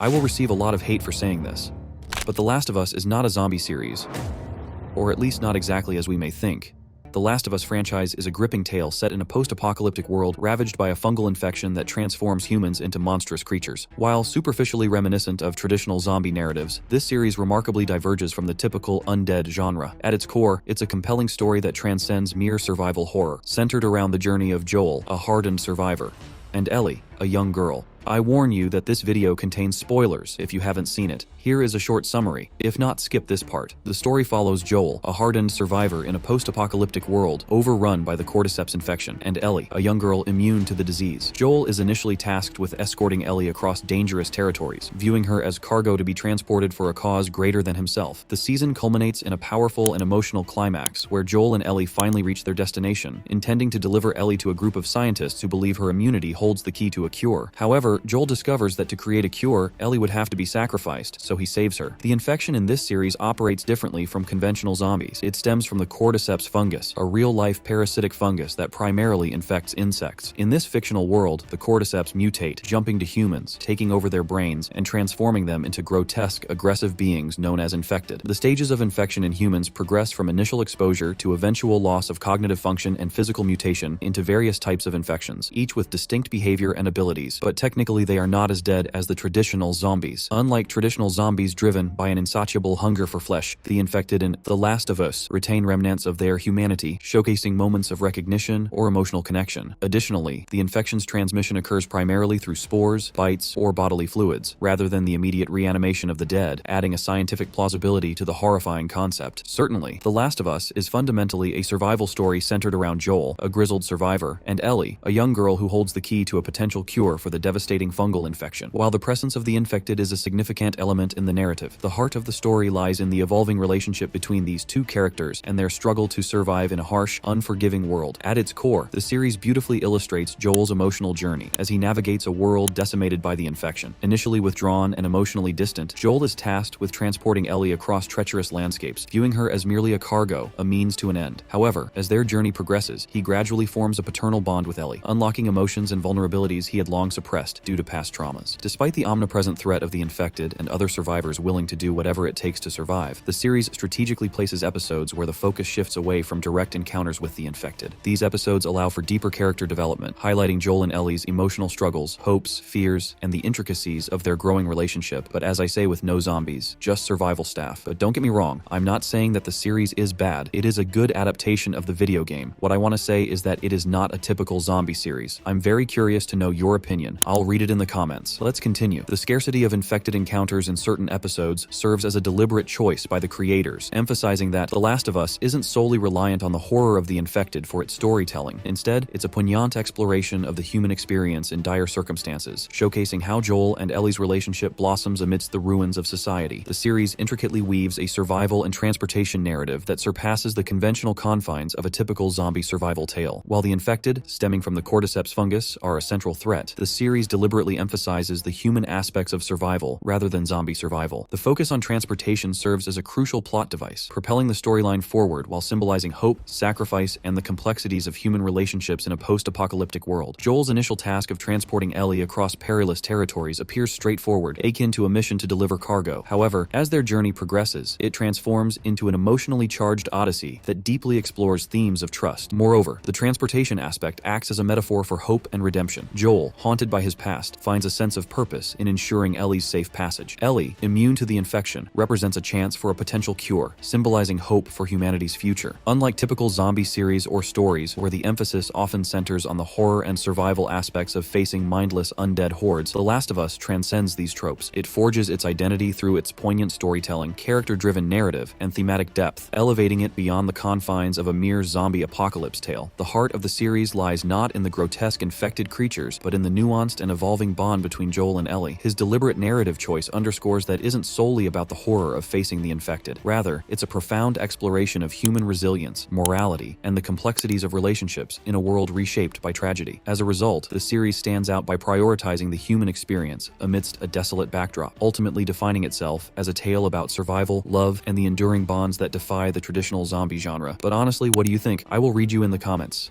I will receive a lot of hate for saying this, but The Last of Us is not a zombie series, or at least not exactly as we may think. The Last of Us franchise is a gripping tale set in a post-apocalyptic world ravaged by a fungal infection that transforms humans into monstrous creatures. While superficially reminiscent of traditional zombie narratives, this series remarkably diverges from the typical undead genre. At its core, it's a compelling story that transcends mere survival horror, centered around the journey of Joel, a hardened survivor, and Ellie, a young girl. I warn you that this video contains spoilers if you haven't seen it. Here is a short summary. If not, skip this part. The story follows Joel, a hardened survivor in a post-apocalyptic world overrun by the cordyceps infection, and Ellie, a young girl immune to the disease. Joel is initially tasked with escorting Ellie across dangerous territories, viewing her as cargo to be transported for a cause greater than himself. The season culminates in a powerful and emotional climax where Joel and Ellie finally reach their destination, intending to deliver Ellie to a group of scientists who believe her immunity holds the key to a cure. However, Joel discovers that to create a cure, Ellie would have to be sacrificed, so he saves her. The infection in this series operates differently from conventional zombies. It stems from the cordyceps fungus, a real-life parasitic fungus that primarily infects insects. In this fictional world, the cordyceps mutate, jumping to humans, taking over their brains, and transforming them into grotesque, aggressive beings known as infected. The stages of infection in humans progress from initial exposure to eventual loss of cognitive function and physical mutation into various types of infections, each with distinct behavior and abilities, but technically they are not as dead as the traditional zombies. Unlike traditional zombies driven by an insatiable hunger for flesh, the infected in The Last of Us retain remnants of their humanity, showcasing moments of recognition or emotional connection. Additionally, the infection's transmission occurs primarily through spores, bites, or bodily fluids, rather than the immediate reanimation of the dead, adding a scientific plausibility to the horrifying concept. Certainly, The Last of Us is fundamentally a survival story centered around Joel, a grizzled survivor, and Ellie, a young girl who holds the key to a potential cure for the devastating fungal infection. While the presence of the infected is a significant element in the narrative, the heart of the story lies in the evolving relationship between these two characters and their struggle to survive in a harsh, unforgiving world. At its core, the series beautifully illustrates Joel's emotional journey as he navigates a world decimated by the infection. Initially withdrawn and emotionally distant, Joel is tasked with transporting Ellie across treacherous landscapes, viewing her as merely a cargo, a means to an end. However, as their journey progresses, he gradually forms a paternal bond with Ellie, unlocking emotions and vulnerabilities he had long suppressed due to past traumas. Despite the omnipresent threat of the infected and other survivors willing to do whatever it takes to survive, the series strategically places episodes where the focus shifts away from direct encounters with the infected. These episodes allow for deeper character development, highlighting Joel and Ellie's emotional struggles, hopes, fears, and the intricacies of their growing relationship. But as I say with no zombies, just survival staff. But don't get me wrong, I'm not saying that the series is bad. It is a good adaptation of the video game. What I want to say is that it is not a typical zombie series. I'm very curious to know your opinion. I'll read it in the comments. Let's continue. The scarcity of infected encounters in certain episodes serves as a deliberate choice by the creators, emphasizing that The Last of Us isn't solely reliant on the horror of the infected for its storytelling. Instead, it's a poignant exploration of the human experience in dire circumstances, showcasing how Joel and Ellie's relationship blossoms amidst the ruins of society. The series intricately weaves a survival and transportation narrative that surpasses the conventional confines of a typical zombie survival tale. While the infected, stemming from the cordyceps fungus, are a central threat, the series deliberately emphasizes the human aspects of survival rather than zombie survival. The focus on transportation serves as a crucial plot device, propelling the storyline forward while symbolizing hope, sacrifice, and the complexities of human relationships in a post-apocalyptic world. Joel's initial task of transporting Ellie across perilous territories appears straightforward, akin to a mission to deliver cargo. However, as their journey progresses, it transforms into an emotionally charged odyssey that deeply explores themes of trust. Moreover, the transportation aspect acts as a metaphor for hope and redemption. Joel, haunted by his past, finds a sense of purpose in ensuring Ellie's safe passage. Ellie, immune to the infection, represents a chance for a potential cure, symbolizing hope for humanity's future. Unlike typical zombie series or stories where the emphasis often centers on the horror and survival aspects of facing mindless undead hordes, The Last of Us transcends these tropes. It forges its identity through its poignant storytelling, character-driven narrative, and thematic depth, elevating it beyond the confines of a mere zombie apocalypse tale. The heart of the series lies not in the grotesque infected creatures, but in the nuanced and evolving bond between Joel and Ellie. His deliberate narrative choice underscores that isn't solely about the horror of facing the infected. Rather, it's a profound exploration of human resilience, morality, and the complexities of relationships in a world reshaped by tragedy. As a result, the series stands out by prioritizing the human experience amidst a desolate backdrop, ultimately defining itself as a tale about survival, love, and the enduring bonds that defy the traditional zombie genre. But honestly, what do you think? I will read you in the comments.